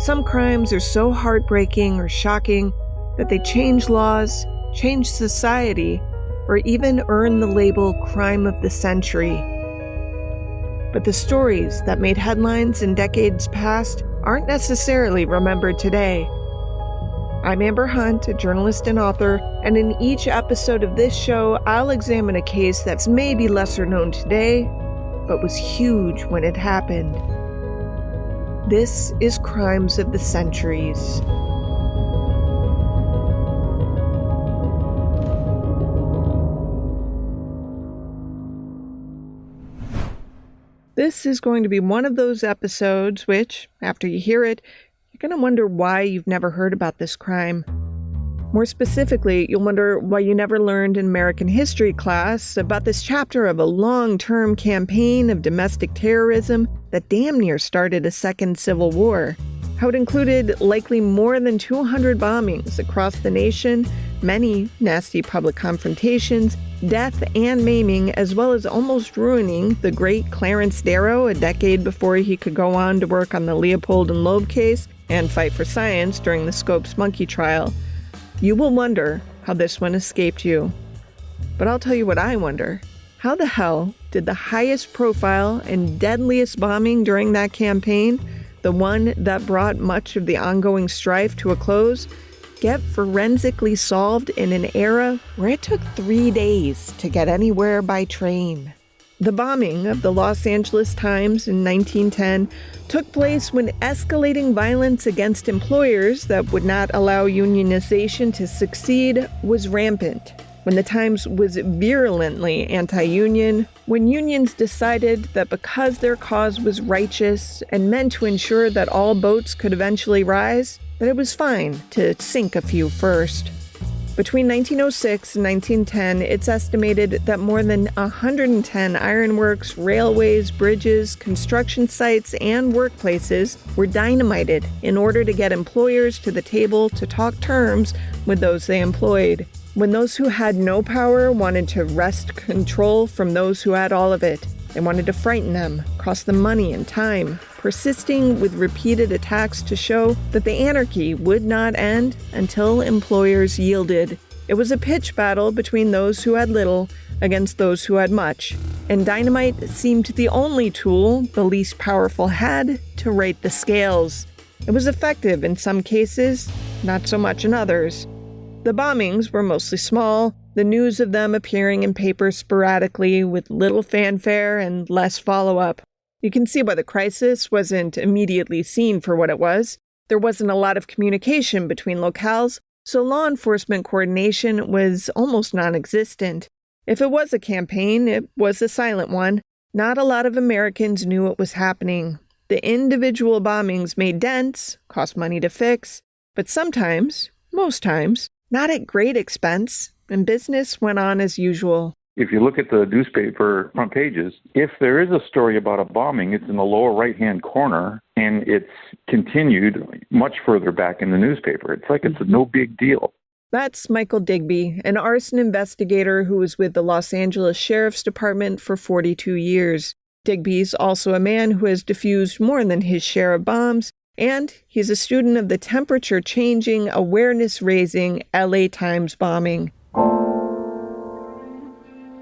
Some crimes are so heartbreaking or shocking that they change laws, change society, or even earn the label crime of the century. But the stories that made headlines in decades past aren't necessarily remembered today. I'm Amber Hunt, a journalist and author, and in each episode of this show, I'll examine a case that's maybe lesser known today, but was huge when it happened. This is Crimes of the Centuries. This is going to be one of those episodes which, after you hear it, you're going to wonder why you've never heard about this crime. More specifically, you'll wonder why you never learned in American history class about this chapter of a long-term campaign of domestic terrorism that damn near started a second civil war. How it included likely more than 200 bombings across the nation, many nasty public confrontations, death and maiming, as well as almost ruining the great Clarence Darrow a decade before he could go on to work on the Leopold and Loeb case and fight for science during the Scopes monkey trial. You will wonder how this one escaped you. But I'll tell you what I wonder. How the hell did the highest profile and deadliest bombing during that campaign, the one that brought much of the ongoing strife to a close, get forensically solved in an era where it took 3 days to get anywhere by train? The bombing of the Los Angeles Times in 1910 took place when escalating violence against employers that would not allow unionization to succeed was rampant. When the Times was virulently anti-union, when unions decided that because their cause was righteous and meant to ensure that all boats could eventually rise, that it was fine to sink a few first. Between 1906 and 1910, it's estimated that more than 110 ironworks, railways, bridges, construction sites, and workplaces were dynamited in order to get employers to the table to talk terms with those they employed. When those who had no power wanted to wrest control from those who had all of it, they wanted to frighten them, cost them money and time, persisting with repeated attacks to show that the anarchy would not end until employers yielded. It was a pitch battle between those who had little against those who had much, and dynamite seemed the only tool the least powerful had to rate the scales. It was effective in some cases, not so much in others. The bombings were mostly small, the news of them appearing in papers sporadically with little fanfare and less follow-up. You can see why the crisis wasn't immediately seen for what it was. There wasn't a lot of communication between locales, so law enforcement coordination was almost non-existent. If it was a campaign, it was a silent one. Not a lot of Americans knew what was happening. The individual bombings made dents, cost money to fix, but sometimes, most times, not at great expense, and business went on as usual. If you look at the newspaper front pages, if there is a story about a bombing, it's in the lower right-hand corner, and it's continued much further back in the newspaper. It's like it's no big deal. That's Michael Digby, an arson investigator who was with the Los Angeles Sheriff's Department for 42 years. Digby's also a man who has defused more than his share of bombs, and he's a student of the temperature-changing, awareness-raising LA Times bombing.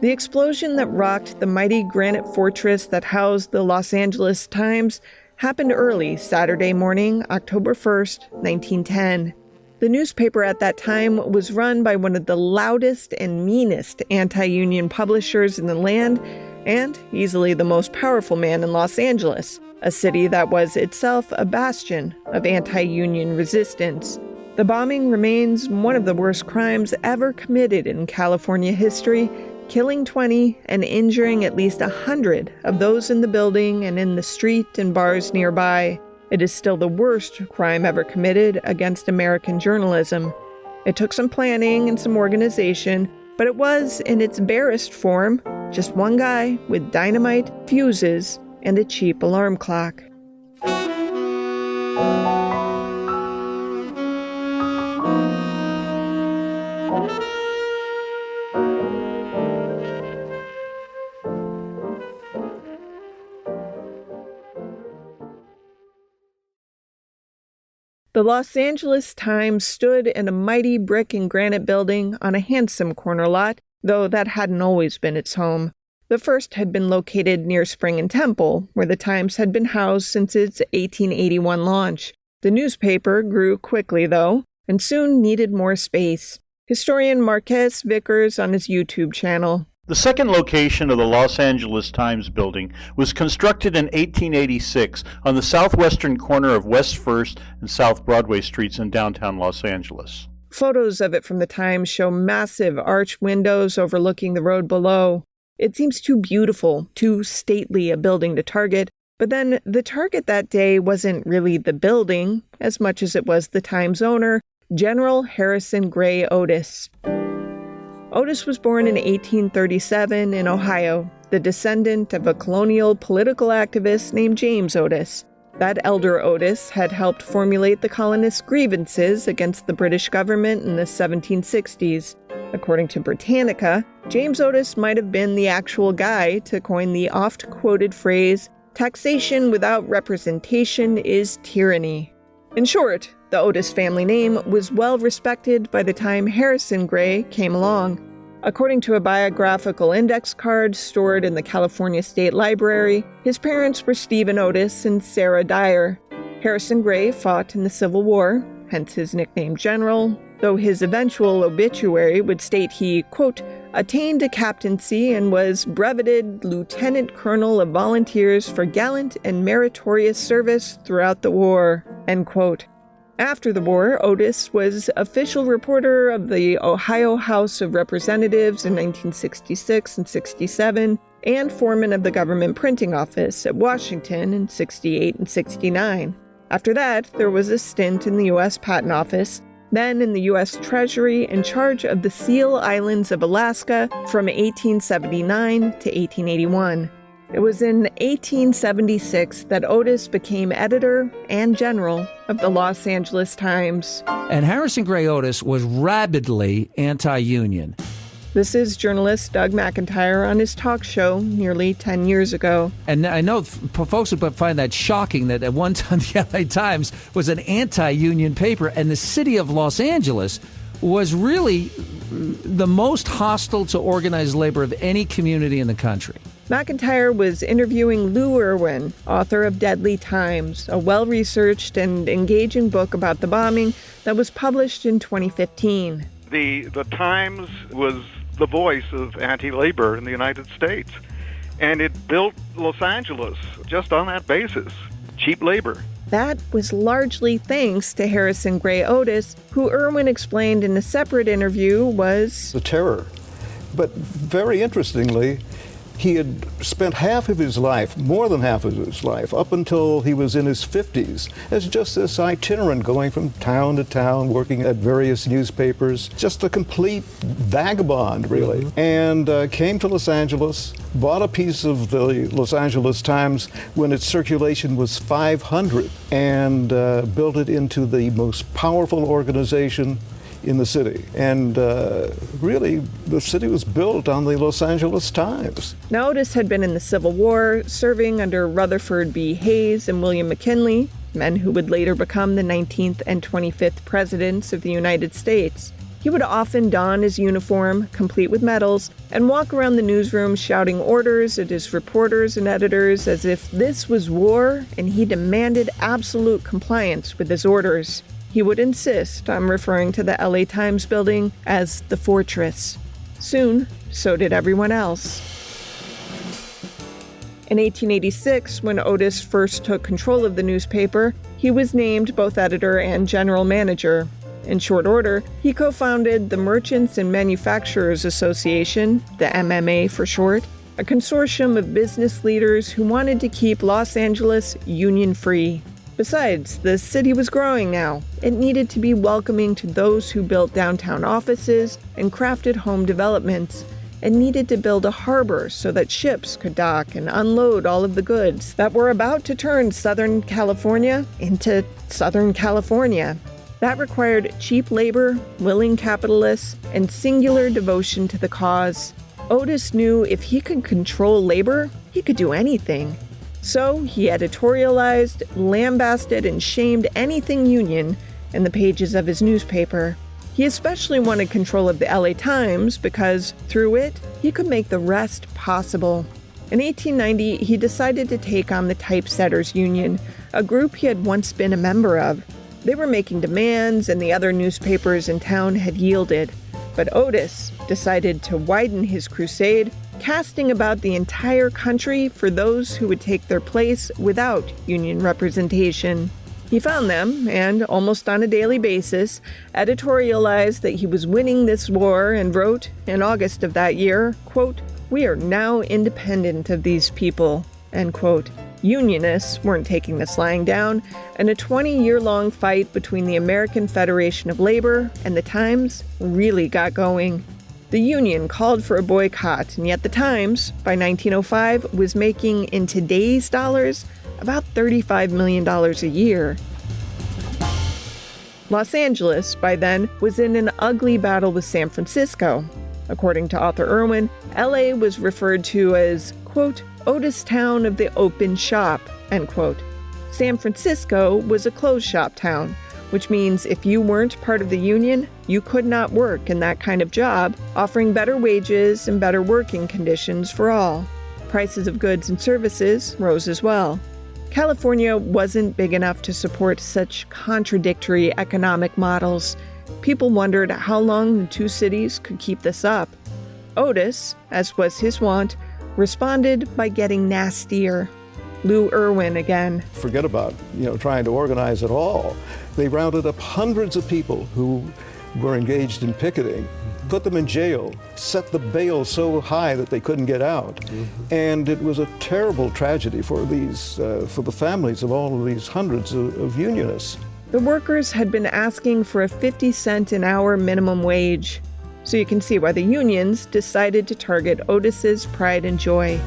The explosion that rocked the mighty granite fortress that housed the Los Angeles Times happened early Saturday morning, October 1st, 1910. The newspaper at that time was run by one of the loudest and meanest anti-union publishers in the land, and easily the most powerful man in Los Angeles, a city that was itself a bastion of anti-union resistance. The bombing remains one of the worst crimes ever committed in California history, killing 20 and injuring at least 100 of those in the building and in the street and bars nearby. It is still the worst crime ever committed against American journalism. It took some planning and some organization, but it was, in its barest form, just one guy with dynamite, fuses, and a cheap alarm clock. The Los Angeles Times stood in a mighty brick and granite building on a handsome corner lot, though that hadn't always been its home. The first had been located near Spring and Temple, where the Times had been housed since its 1881 launch. The newspaper grew quickly, though, and soon needed more space. Historian Marquez Vickers on his YouTube channel. The second location of the Los Angeles Times building was constructed in 1886 on the southwestern corner of West 1st and South Broadway streets in downtown Los Angeles. Photos of it from the Times show massive arched windows overlooking the road below. It seems too beautiful, too stately a building to target, but then the target that day wasn't really the building as much as it was the Times owner, General Harrison Gray Otis. Otis was born in 1837 in Ohio, the descendant of a colonial political activist named James Otis. That elder Otis had helped formulate the colonists' grievances against the British government in the 1760s. According to Britannica, James Otis might have been the actual guy to coin the oft-quoted phrase, "Taxation without representation is tyranny." In short, the Otis family name was well respected by the time Harrison Gray came along. According to a biographical index card stored in the California State Library, his parents were Stephen Otis and Sarah Dyer. Harrison Gray fought in the Civil War, hence his nickname General, though his eventual obituary would state he, quote, attained a captaincy and was breveted Lieutenant Colonel of Volunteers for gallant and meritorious service throughout the war, end quote. After the war, Otis was official reporter of the Ohio House of Representatives in 1966 and 67, and foreman of the government printing office at Washington in 68 and 69. After that, there was a stint in the U.S. Patent Office, then in the U.S. Treasury in charge of the Seal Islands of Alaska from 1879 to 1881. It was in 1876 that Otis became editor and general of the Los Angeles Times. And Harrison Gray Otis was rabidly anti-union. This is journalist Doug McIntyre on his talk show nearly 10 years ago. And I know folks would find that shocking that at one time the LA Times was an anti-union paper, and the city of Los Angeles was really the most hostile to organized labor of any community in the country. McIntyre was interviewing Lou Irwin, author of Deadly Times, a well-researched and engaging book about the bombing that was published in 2015. The Times was the voice of anti-labor in the United States, and it built Los Angeles just on that basis, cheap labor. That was largely thanks to Harrison Gray Otis, who Irwin explained in a separate interview was the terror. But very interestingly, he had spent half of his life, more than half of his life, up until he was in his 50s, as just this itinerant going from town to town, working at various newspapers, just a complete vagabond, really. Mm-hmm. And came to Los Angeles, bought a piece of the Los Angeles Times when its circulation was 500, and built it into the most powerful organization in the city. And really, the city was built on the Los Angeles Times. Now, Otis had been in the Civil War, serving under Rutherford B. Hayes and William McKinley, men who would later become the 19th and 25th presidents of the United States. He would often don his uniform, complete with medals, and walk around the newsroom shouting orders at his reporters and editors as if this was war and he demanded absolute compliance with his orders. He would insist on referring to the LA Times building as the Fortress. Soon, so did everyone else. In 1886, when Otis first took control of the newspaper, he was named both editor and general manager. In short order, he co-founded the Merchants and Manufacturers Association, the MMA for short, a consortium of business leaders who wanted to keep Los Angeles union-free. Besides, the city was growing now. It needed to be welcoming to those who built downtown offices and crafted home developments. It needed to build a harbor so that ships could dock and unload all of the goods that were about to turn Southern California into Southern California. That required cheap labor, willing capitalists, and singular devotion to the cause. Otis knew if he could control labor, he could do anything. So he editorialized, lambasted, and shamed anything union, in the pages of his newspaper. He especially wanted control of the LA Times because, through it, he could make the rest possible. In 1890, he decided to take on the Typesetters Union, a group he had once been a member of. They were making demands, and the other newspapers in town had yielded. But Otis decided to widen his crusade, casting about the entire country for those who would take their place without union representation. He found them, and almost on a daily basis, editorialized that he was winning this war and wrote, in August of that year, quote, "We are now independent of these people," end quote. Unionists weren't taking this lying down, and a 20-year-long fight between the American Federation of Labor and the Times really got going. The union called for a boycott, and yet the Times, by 1905, was making, in today's dollars, about $35 million a year. Los Angeles, by then, was in an ugly battle with San Francisco. According to author Irwin, LA was referred to as, quote, Otis town of the open shop, end quote. San Francisco was a closed shop town, which means if you weren't part of the union, you could not work in that kind of job, offering better wages and better working conditions for all. Prices of goods and services rose as well. California wasn't big enough to support such contradictory economic models. People wondered how long the two cities could keep this up. Otis, as was his wont, responded by getting nastier. Lou Irwin again. Forget about, trying to organize at all. They rounded up hundreds of people who were engaged in picketing, put them in jail, set the bail so high that they couldn't get out. And it was a terrible tragedy for the families of all of these hundreds of unionists. The workers had been asking for a 50-cent an hour minimum wage. So you can see why the unions decided to target Otis's pride and joy.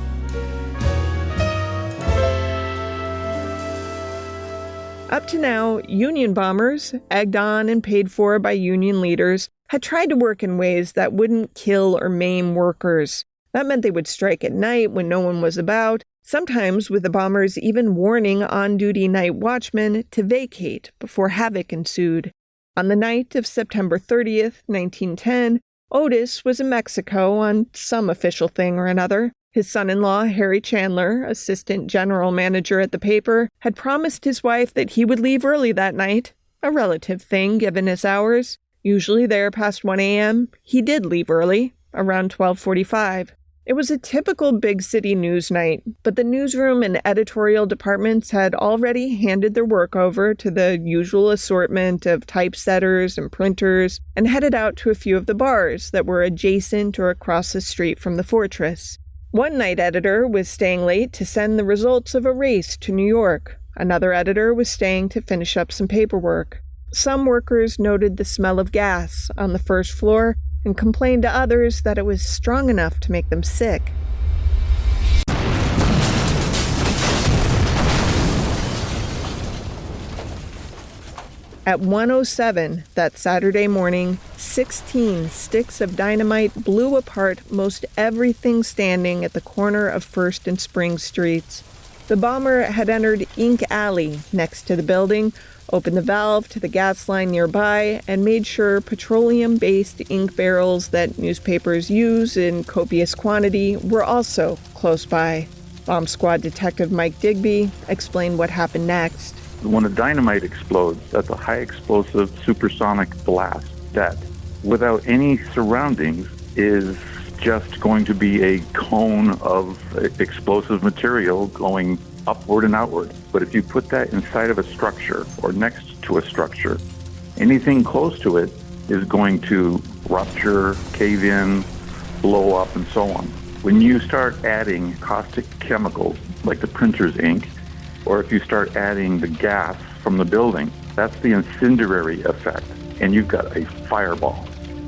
Up to now, union bombers, egged on and paid for by union leaders, had tried to work in ways that wouldn't kill or maim workers. That meant they would strike at night when no one was about, sometimes with the bombers even warning on-duty night watchmen to vacate before havoc ensued. On the night of September 30th, 1910, Otis was in Mexico on some official thing or another. His son-in-law, Harry Chandler, assistant general manager at the paper, had promised his wife that he would leave early that night, a relative thing given his hours. Usually there past 1 a.m., he did leave early, around 12:45. It was a typical big city news night, but the newsroom and editorial departments had already handed their work over to the usual assortment of typesetters and printers and headed out to a few of the bars that were adjacent or across the street from the fortress. One night editor was staying late to send the results of a race to New York. Another editor was staying to finish up some paperwork. Some workers noted the smell of gas on the first floor and complained to others that it was strong enough to make them sick. At 1:07 that Saturday morning, 16 sticks of dynamite blew apart most everything standing at the corner of 1st and Spring Streets. The bomber had entered Ink Alley next to the building, opened the valve to the gas line nearby, and made sure petroleum-based ink barrels that newspapers use in copious quantity were also close by. Bomb Squad Detective Mike Digby explained what happened next. When a dynamite explodes, that's a high explosive supersonic blast that, without any surroundings, is just going to be a cone of explosive material going upward and outward. But if you put that inside of a structure or next to a structure, anything close to it is going to rupture, cave in, blow up, and so on. When you start adding caustic chemicals like the printer's ink, or if you start adding the gas from the building, that's the incendiary effect, and you've got a fireball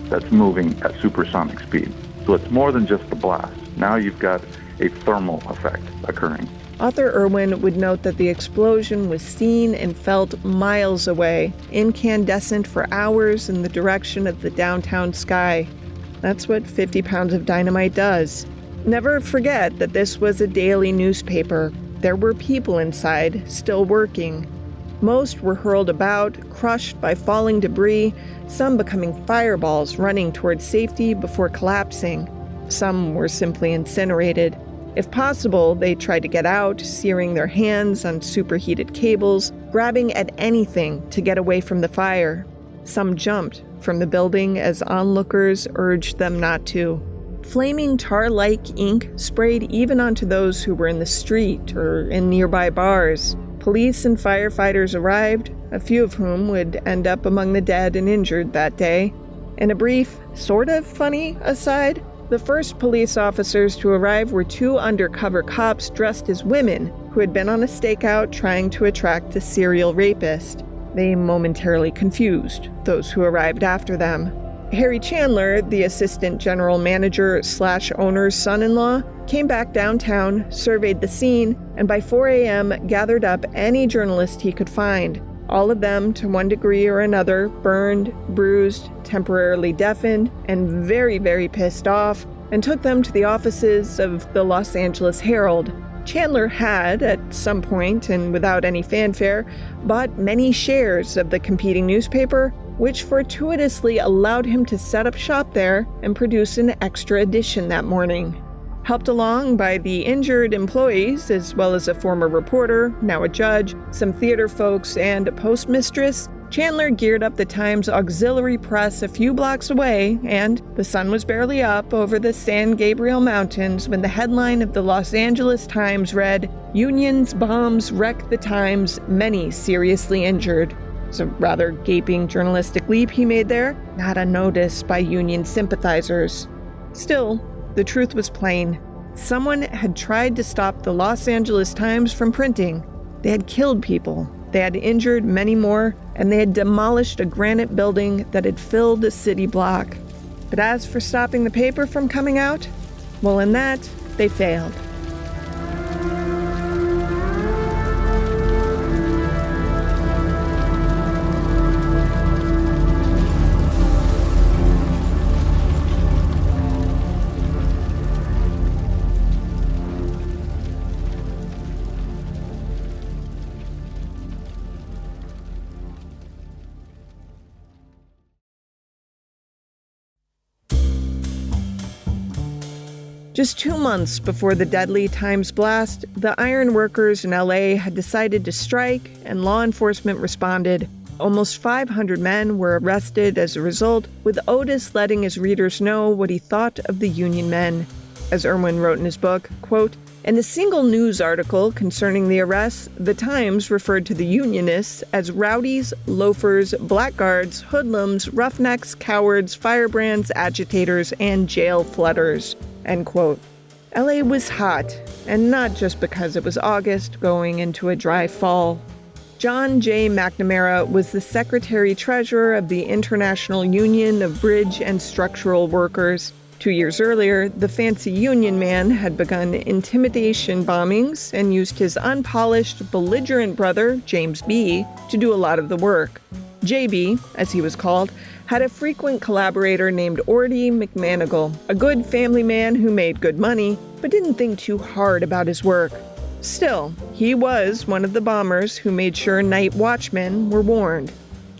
that's moving at supersonic speed. So it's more than just the blast. Now you've got a thermal effect occurring. Author Irwin would note that the explosion was seen and felt miles away, incandescent for hours in the direction of the downtown sky. That's what 50 pounds of dynamite does. Never forget that this was a daily newspaper. There were people inside, still working. Most were hurled about, crushed by falling debris, some becoming fireballs running towards safety before collapsing. Some were simply incinerated. If possible, they tried to get out, searing their hands on superheated cables, grabbing at anything to get away from the fire. Some jumped from the building as onlookers urged them not to. Flaming tar-like ink sprayed even onto those who were in the street or in nearby bars. Police and firefighters arrived, a few of whom would end up among the dead and injured that day. In a brief, sort of funny aside, the first police officers to arrive were two undercover cops dressed as women who had been on a stakeout trying to attract a serial rapist. They momentarily confused those who arrived after them. Harry Chandler, the assistant general manager / owner's son-in-law, came back downtown, surveyed the scene, and by 4 a.m. gathered up any journalist he could find. All of them, to one degree or another, burned, bruised, temporarily deafened, and very, very pissed off, and took them to the offices of the Los Angeles Herald. Chandler had, at some point and without any fanfare, bought many shares of the competing newspaper, which fortuitously allowed him to set up shop there and produce an extra edition that morning. Helped along by the injured employees, as well as a former reporter, now a judge, some theater folks, and a postmistress, Chandler geared up the Times auxiliary press a few blocks away, and the sun was barely up over the San Gabriel Mountains when the headline of the Los Angeles Times read, "Unions bombs wreck the Times, many seriously injured." It's a rather gaping journalistic leap he made there, not unnoticed by union sympathizers. Still, the truth was plain. Someone had tried to stop the Los Angeles Times from printing. They had killed people. They had injured many more, and they had demolished a granite building that had filled a city block. But as for stopping the paper from coming out, well, in that, they failed. Just 2 months before the deadly Times blast, the iron workers in LA had decided to strike, and law enforcement responded. Almost 500 men were arrested as a result, with Otis letting his readers know what he thought of the union men. As Irwin wrote in his book, quote, "In a single news article concerning the arrests, the Times referred to the Unionists as rowdies, loafers, blackguards, hoodlums, roughnecks, cowards, firebrands, agitators, and jail flooders." End quote. LA was hot, and not just because it was August going into a dry fall. John J. McNamara was the secretary-treasurer of the International Union of Bridge and Structural Workers. 2 years earlier, the fancy union man had begun intimidation bombings and used his unpolished, belligerent brother, James B., to do a lot of the work. JB, as he was called, had a frequent collaborator named Ordie McManigal, a good family man who made good money, but didn't think too hard about his work. Still, he was one of the bombers who made sure night watchmen were warned.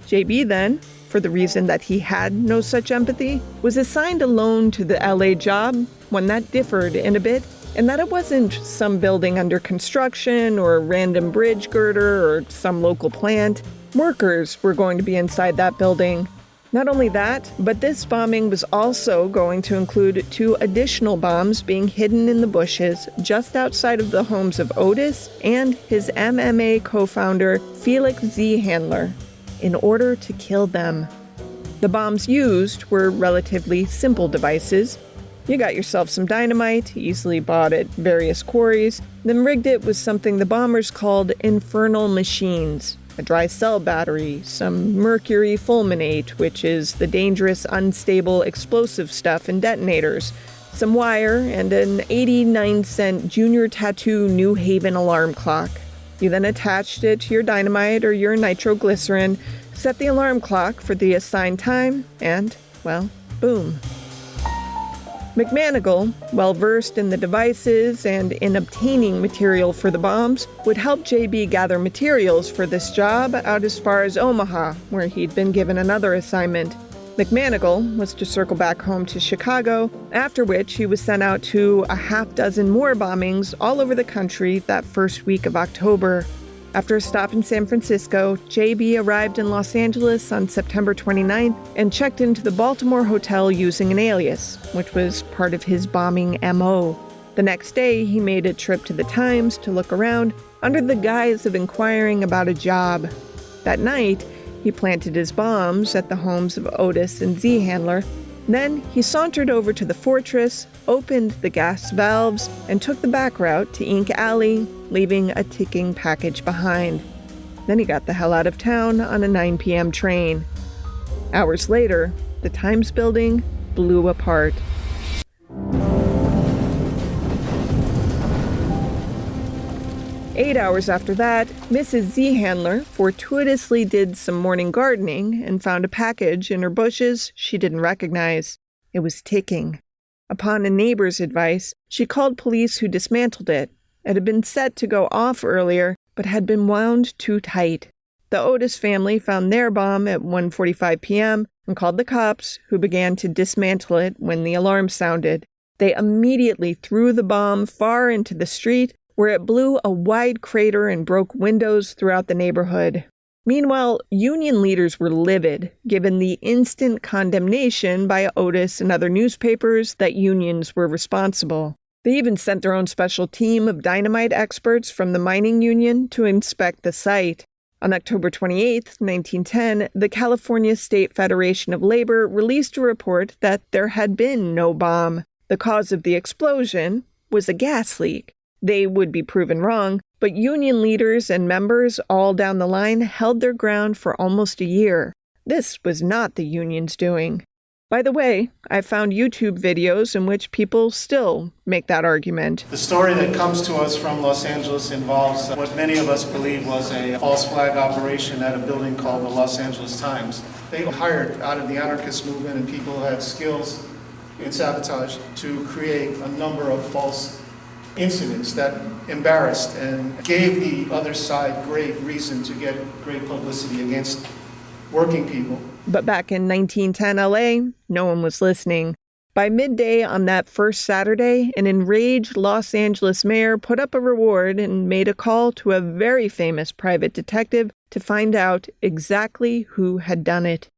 JB then, for the reason that he had no such empathy, was assigned alone to the LA job, one that differed in a bit, in that it wasn't some building under construction or a random bridge girder or some local plant. Workers were going to be inside that building. Not only that, but this bombing was also going to include 2 additional bombs being hidden in the bushes just outside of the homes of Otis and his MMA co-founder Felix Z. Handler, in order to kill them. The bombs used were relatively simple devices. You got yourself some dynamite, easily bought at various quarries, then rigged it with something the bombers called infernal machines. A dry cell battery, some mercury fulminate, which is the dangerous, unstable, explosive stuff in detonators, some wire, and an 89-cent Junior Tattoo New Haven alarm clock. You then attached it to your dynamite or your nitroglycerin, set the alarm clock for the assigned time, and, well, boom. McManigal, well versed in the devices and in obtaining material for the bombs, would help JB gather materials for this job out as far as Omaha, where he'd been given another assignment. McManigal was to circle back home to Chicago, after which he was sent out to a half dozen more bombings all over the country that first week of October. After a stop in San Francisco, JB arrived in Los Angeles on September 29th and checked into the Baltimore hotel using an alias, which was part of his bombing MO. The next day, he made a trip to the Times to look around under the guise of inquiring about a job. That night, he planted his bombs at the homes of Otis and Z Handler. Then he sauntered over to the Fortress, opened the gas valves, and took the back route to Ink Alley, leaving a ticking package behind. Then he got the hell out of town on a 9 p.m. train. Hours later, the Times building blew apart. Eight hours after that, Mrs. Z Handler fortuitously did some morning gardening and found a package in her bushes she didn't recognize. It was ticking. Upon a neighbor's advice, she called police who dismantled it. It had been set to go off earlier, but had been wound too tight. The Otis family found their bomb at 1:45 p.m. and called the cops, who began to dismantle it when the alarm sounded. They immediately threw the bomb far into the street, where it blew a wide crater and broke windows throughout the neighborhood. Meanwhile, union leaders were livid, given the instant condemnation by Otis and other newspapers that unions were responsible. They even sent their own special team of dynamite experts from the mining union to inspect the site. On October 28, 1910, the California State Federation of Labor released a report that there had been no bomb. The cause of the explosion was a gas leak. They would be proven wrong, but union leaders and members all down the line held their ground for almost a year. This was not the union's doing. By the way, I found YouTube videos in which people still make that argument. The story that comes to us from Los Angeles involves what many of us believe was a false flag operation at a building called the Los Angeles Times. They hired out of the anarchist movement and people who had skills in sabotage to create a number of false incidents that embarrassed and gave the other side great reason to get great publicity against working people. But back in 1910 LA, no one was listening. By midday on that first Saturday, an enraged Los Angeles mayor put up a reward and made a call to a very famous private detective to find out exactly who had done it.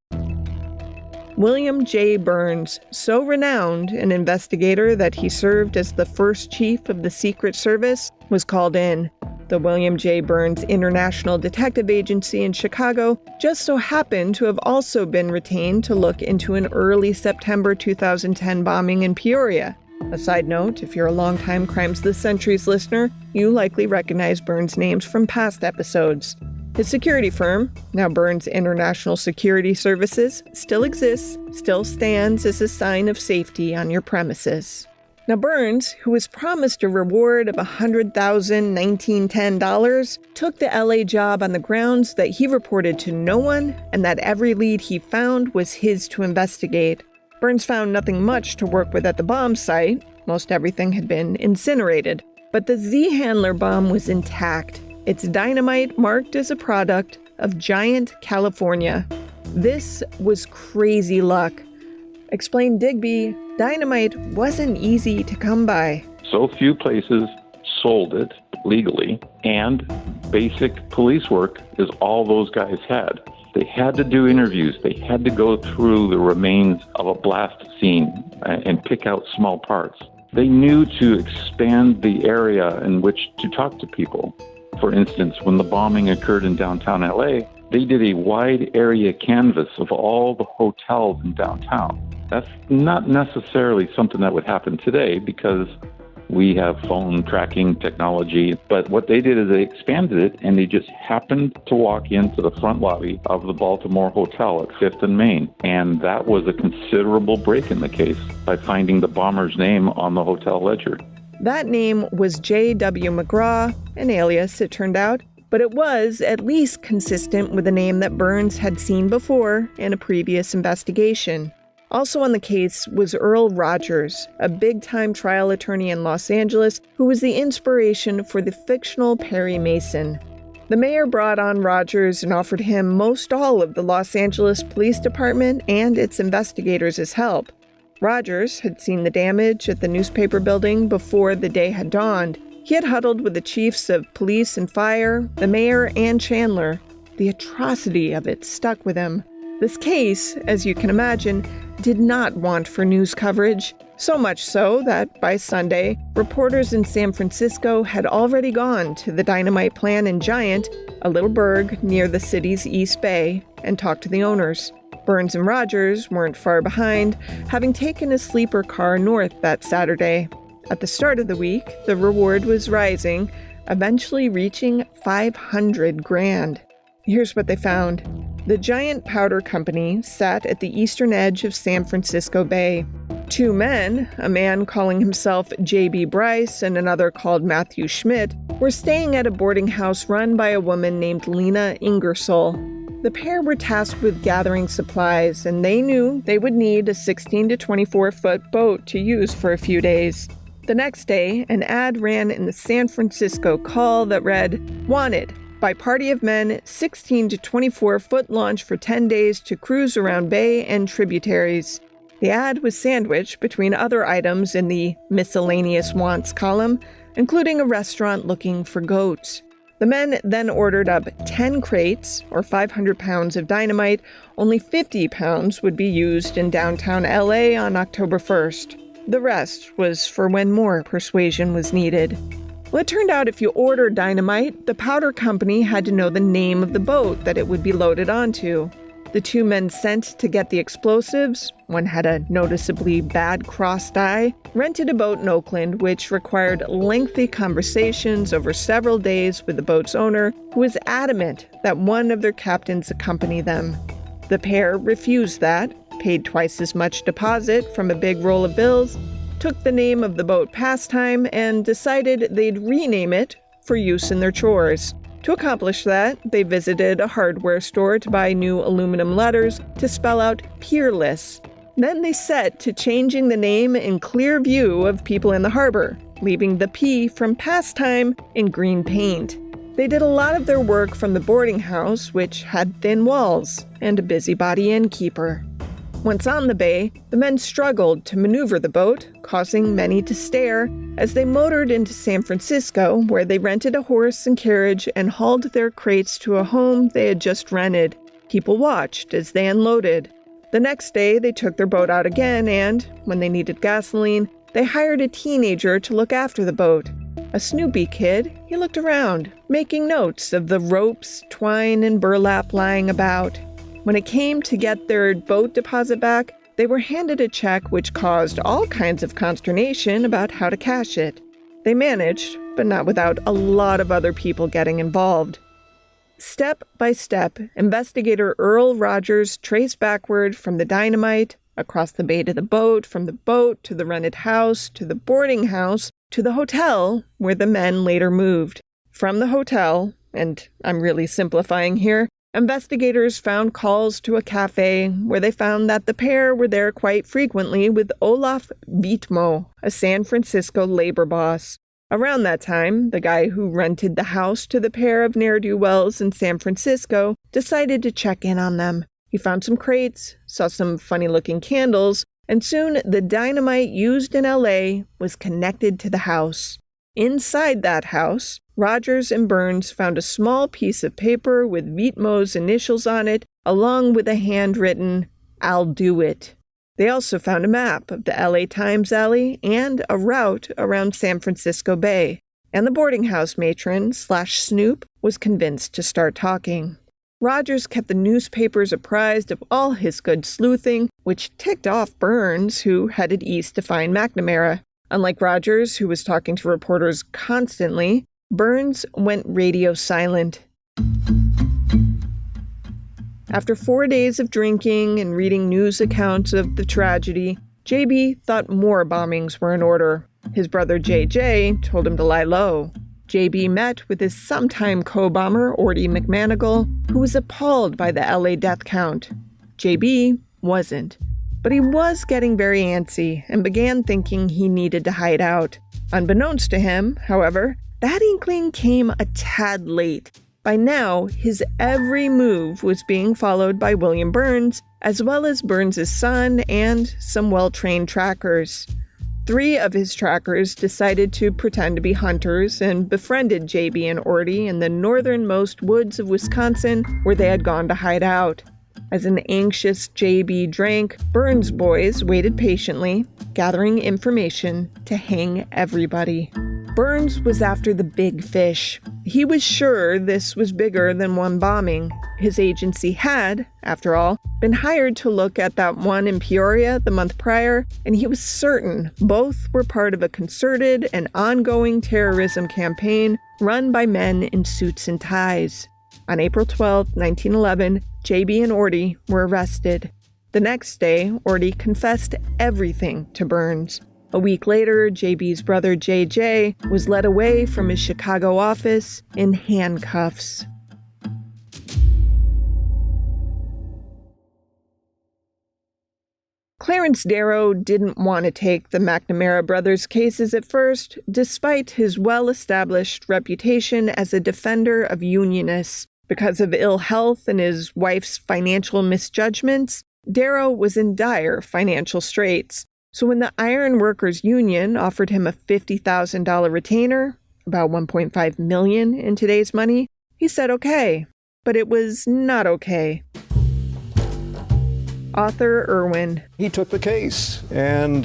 William J. Burns, so renowned an investigator that he served as the first chief of the Secret Service, was called in. The William J. Burns International Detective Agency in Chicago just so happened to have also been retained to look into an early September 2010 bombing in Peoria. A side note, if you're a longtime Crimes of the Centuries listener, you likely recognize Burns' names from past episodes. His security firm, now Burns International Security Services, still exists, still stands as a sign of safety on your premises. Now Burns, who was promised a reward of $100,000 $1910, took the LA job on the grounds that he reported to no one and that every lead he found was his to investigate. Burns found nothing much to work with at the bomb site. Most everything had been incinerated. But the Z Handler bomb was intact. Its dynamite marked as a product of Giant, California. This was crazy luck. Explained Digby, dynamite wasn't easy to come by. So few places sold it legally, and basic police work is all those guys had. They had to do interviews. They had to go through the remains of a blast scene and pick out small parts. They knew to expand the area in which to talk to people. For instance, when the bombing occurred in downtown LA, they did a wide area canvass of all the hotels in downtown. That's not necessarily something that would happen today because we have phone tracking technology. But what they did is they expanded it, and they just happened to walk into the front lobby of the Baltimore Hotel at 5th and Main. And that was a considerable break in the case by finding the bomber's name on the hotel ledger. That name was J.W. McGraw, an alias, it turned out, but it was at least consistent with a name that Burns had seen before in a previous investigation. Also on the case was Earl Rogers, a big-time trial attorney in Los Angeles who was the inspiration for the fictional Perry Mason. The mayor brought on Rogers and offered him most all of the Los Angeles Police Department and its investigators as help. Rogers had seen the damage at the newspaper building before the day had dawned. He had huddled with the chiefs of police and fire, the mayor, and Chandler. The atrocity of it stuck with him. This case, as you can imagine, did not want for news coverage, so much so that by Sunday, reporters in San Francisco had already gone to the dynamite plant in Giant, a little burg near the city's East Bay, and talked to the owners. Burns and Rogers weren't far behind, having taken a sleeper car north that Saturday. At the start of the week, the reward was rising, eventually reaching $500,000. Here's what they found. The Giant Powder Company sat at the eastern edge of San Francisco Bay. Two men, a man calling himself J.B. Bryce and another called Matthew Schmidt, were staying at a boarding house run by a woman named Lena Ingersoll. The pair were tasked with gathering supplies, and they knew they would need a 16 to 24-foot boat to use for a few days. The next day, an ad ran in the San Francisco Call that read, "Wanted by party of men, 16 to 24-foot launch for 10 days to cruise around bay and tributaries." The ad was sandwiched between other items in the miscellaneous wants column, including a restaurant looking for goats. The men then ordered up 10 crates, or 500 pounds of dynamite. Only 50 pounds would be used in downtown LA on October 1st. The rest was for when more persuasion was needed. Well, it turned out if you ordered dynamite, the powder company had to know the name of the boat that it would be loaded onto. The two men sent to get the explosives, one had a noticeably bad crossed eye, rented a boat in Oakland, which required lengthy conversations over several days with the boat's owner, who was adamant that one of their captains accompany them. The pair refused that, paid twice as much deposit from a big roll of bills, took the name of the boat Pastime, and decided they'd rename it for use in their chores. To accomplish that, they visited a hardware store to buy new aluminum letters to spell out Peerless. Then they set to changing the name in clear view of people in the harbor, leaving the P from Pastime in green paint. They did a lot of their work from the boarding house, which had thin walls and a busybody innkeeper. Once on the bay, the men struggled to maneuver the boat, causing many to stare, as they motored into San Francisco, where they rented a horse and carriage and hauled their crates to a home they had just rented. People watched as they unloaded. The next day, they took their boat out again and, when they needed gasoline, they hired a teenager to look after the boat. A Snoopy kid, he looked around, making notes of the ropes, twine, and burlap lying about. When it came to get their boat deposit back, they were handed a check which caused all kinds of consternation about how to cash it. They managed, but not without a lot of other people getting involved. Step by step, investigator Earl Rogers traced backward from the dynamite, across the bay to the boat, from the boat to the rented house, to the boarding house, to the hotel where the men later moved. From the hotel, and I'm really simplifying here, investigators found calls to a cafe where they found that the pair were there quite frequently with Olaf Vitmo, a San Francisco labor boss. Around that time, the guy who rented the house to the pair of ne'er-do-wells in San Francisco decided to check in on them. He found some crates, saw some funny-looking candles, and soon the dynamite used in LA was connected to the house. Inside that house, Rogers and Burns found a small piece of paper with Vitmo's initials on it, along with a handwritten, "I'll do it." They also found a map of the LA Times alley and a route around San Francisco Bay. And the boarding house matron / Snoop was convinced to start talking. Rogers kept the newspapers apprised of all his good sleuthing, which ticked off Burns, who headed east to find McNamara. Unlike Rogers, who was talking to reporters constantly, Burns went radio silent. After 4 days of drinking and reading news accounts of the tragedy, JB thought more bombings were in order. His brother JJ told him to lie low. JB met with his sometime co-bomber, Orty McManigal, who was appalled by the LA death count. JB wasn't. But he was getting very antsy and began thinking he needed to hide out. Unbeknownst to him, however, that inkling came a tad late. By now, his every move was being followed by William Burns, as well as Burns' son and some well-trained trackers. 3 of his trackers decided to pretend to be hunters and befriended JB and Orty in the northernmost woods of Wisconsin where they had gone to hide out. As an anxious JB drank, Burns' boys waited patiently, gathering information to hang everybody. Burns was after the big fish. He was sure this was bigger than one bombing. His agency had, after all, been hired to look at that one in Peoria the month prior, and he was certain both were part of a concerted and ongoing terrorism campaign run by men in suits and ties. On April 12, 1911, JB and Orty were arrested. The next day, Orty confessed everything to Burns. A week later, JB's brother JJ was led away from his Chicago office in handcuffs. Clarence Darrow didn't want to take the McNamara brothers' cases at first, despite his well-established reputation as a defender of Unionists. Because of ill health and his wife's financial misjudgments, Darrow was in dire financial straits. So when the Iron Workers Union offered him a $50,000 retainer, about $1.5 million in today's money, he said okay. But it was not okay. Author Irwin. He took the case and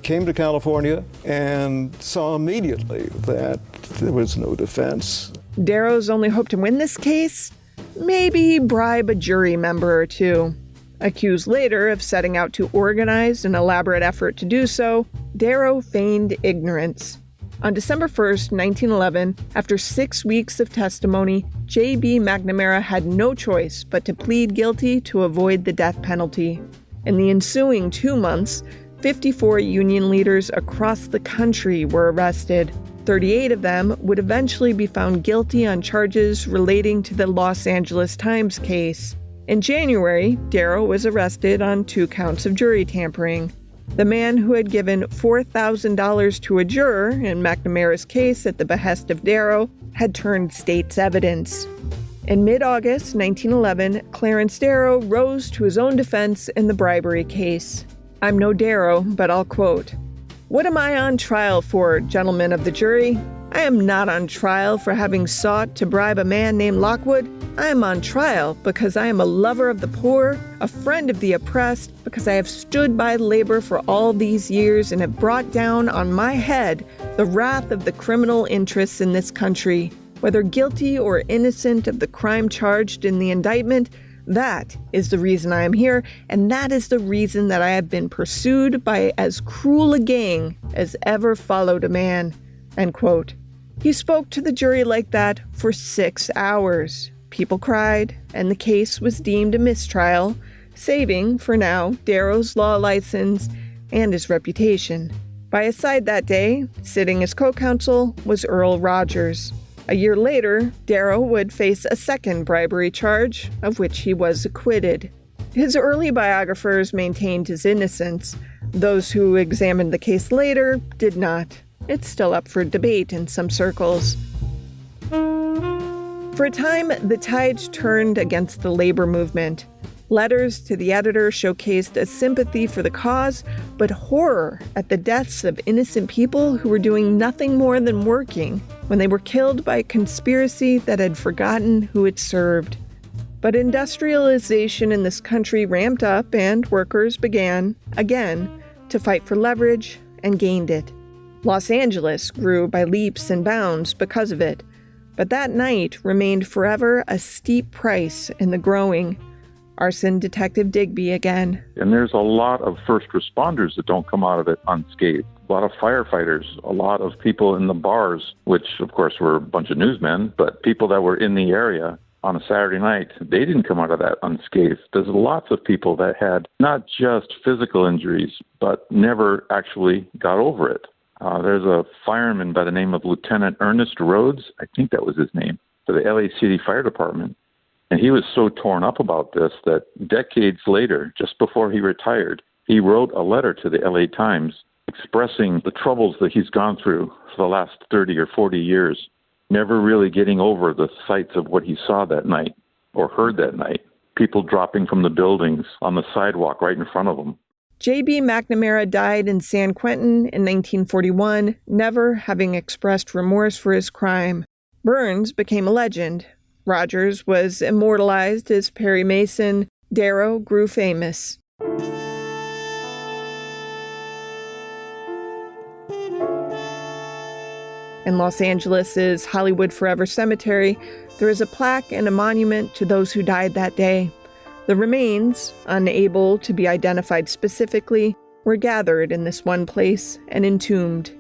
came to California and saw immediately that there was no defense. Darrow's only hope to win this case? Maybe bribe a jury member or two. Accused later of setting out to organize an elaborate effort to do so, Darrow feigned ignorance. On December 1st, 1911, after 6 weeks of testimony, J.B. McNamara had no choice but to plead guilty to avoid the death penalty. In the ensuing 2 months, 54 Union leaders across the country were arrested. 38 of them would eventually be found guilty on charges relating to the Los Angeles Times case. In January, Darrow was arrested on 2 counts of jury tampering. The man who had given $4,000 to a juror in McNamara's case at the behest of Darrow had turned state's evidence. In mid-August 1911, Clarence Darrow rose to his own defense in the bribery case. I'm no Darrow, but I'll quote, "What am I on trial for, gentlemen of the jury? I am not on trial for having sought to bribe a man named Lockwood. I am on trial because I am a lover of the poor, a friend of the oppressed, because I have stood by labor for all these years and have brought down on my head the wrath of the criminal interests in this country. Whether guilty or innocent of the crime charged in the indictment, that is the reason I am here, and that is the reason that I have been pursued by as cruel a gang as ever followed a man." End quote. He spoke to the jury like that for 6 hours. People cried, and the case was deemed a mistrial, saving, for now, Darrow's law license and his reputation. By his side that day, sitting as co-counsel, was Earl Rogers. A year later, Darrow would face a second bribery charge, of which he was acquitted. His early biographers maintained his innocence. Those who examined the case later did not. It's still up for debate in some circles. For a time, the tide turned against the labor movement. Letters to the editor showcased a sympathy for the cause, but horror at the deaths of innocent people who were doing nothing more than working when they were killed by a conspiracy that had forgotten who it served. But industrialization in this country ramped up and workers began, again, to fight for leverage and gained it. Los Angeles grew by leaps and bounds because of it, but that night remained forever a steep price in the growing. Arson Detective Digby again. And there's a lot of first responders that don't come out of it unscathed. A lot of firefighters, a lot of people in the bars, which of course were a bunch of newsmen, but people that were in the area on a Saturday night, they didn't come out of that unscathed. There's lots of people that had not just physical injuries, but never actually got over it. There's a fireman by the name of Lieutenant Ernest Rhodes, I think that was his name, for the LA City Fire Department. And he was so torn up about this that decades later, just before he retired, He wrote a letter to the LA Times expressing the troubles that he's gone through for the last 30 or 40 years, never really getting over the sights of what he saw that night or heard that night. People dropping from the buildings on the sidewalk right in front of him. J.B. McNamara died in San Quentin in 1941, never having expressed remorse for his crime. Burns became a legend. Rogers was immortalized as Perry Mason. Darrow grew famous. In Los Angeles' Hollywood Forever Cemetery, there is a plaque and a monument to those who died that day. The remains, unable to be identified specifically, were gathered in this one place and entombed.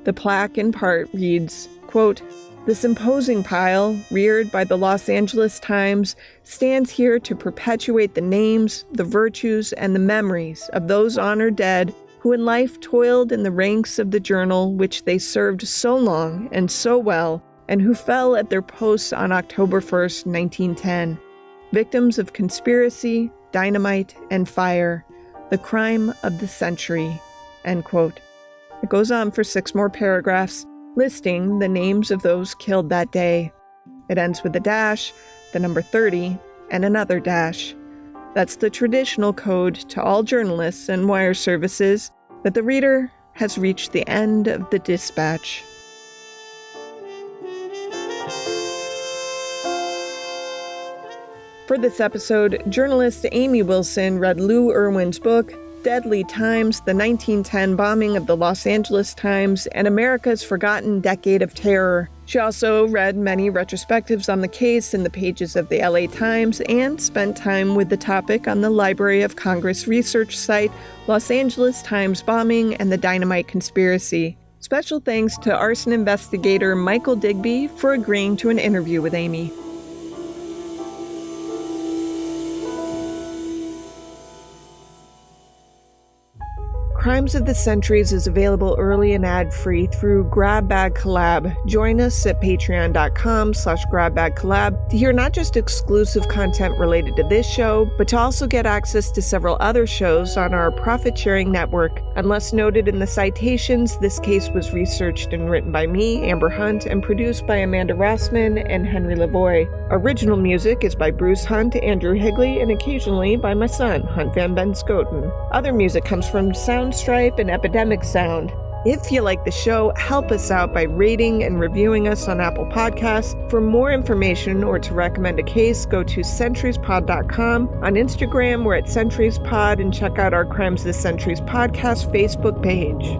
The plaque in part reads, quote, "This imposing pile, reared by the Los Angeles Times, stands here to perpetuate the names, the virtues, and the memories of those honored dead who in life toiled in the ranks of the journal which they served so long and so well, and who fell at their posts on October 1st, 1910. Victims of conspiracy, dynamite, and fire, the crime of the century," end quote. It goes on for 6 more paragraphs, listing the names of those killed that day. It ends with a dash, the number 30, and another dash. That's the traditional code to all journalists and wire services that the reader has reached the end of the dispatch. For this episode, journalist Amy Wilson read Lou Irwin's book, Deadly Times, the 1910 Bombing of the Los Angeles Times and America's Forgotten Decade of Terror. She also read many retrospectives on the case in the pages of the LA Times and spent time with the topic on the Library of Congress research site, Los Angeles Times Bombing and the Dynamite Conspiracy. Special thanks to arson investigator Michael Digby for agreeing to an interview with Amy. Crimes of the Centuries is available early and ad-free through Grab Bag Collab. Join us at patreon.com/GrabBagCollab to hear not just exclusive content related to this show, but to also get access to several other shows on our profit-sharing network. Unless noted in the citations, this case was researched and written by me, Amber Hunt, and produced by Amanda Rossman and Henry Lavoie. Original music is by Bruce Hunt, Andrew Higley, and occasionally by my son, Hunt Van Ben Scoten. Other music comes from Soundstripe and Epidemic Sound. If you like the show, help us out by rating and reviewing us on Apple Podcasts. For more information or to recommend a case, go to centuriespod.com. On Instagram, we're at centuriespod, and check out our Crimes of the Centuries podcast Facebook page.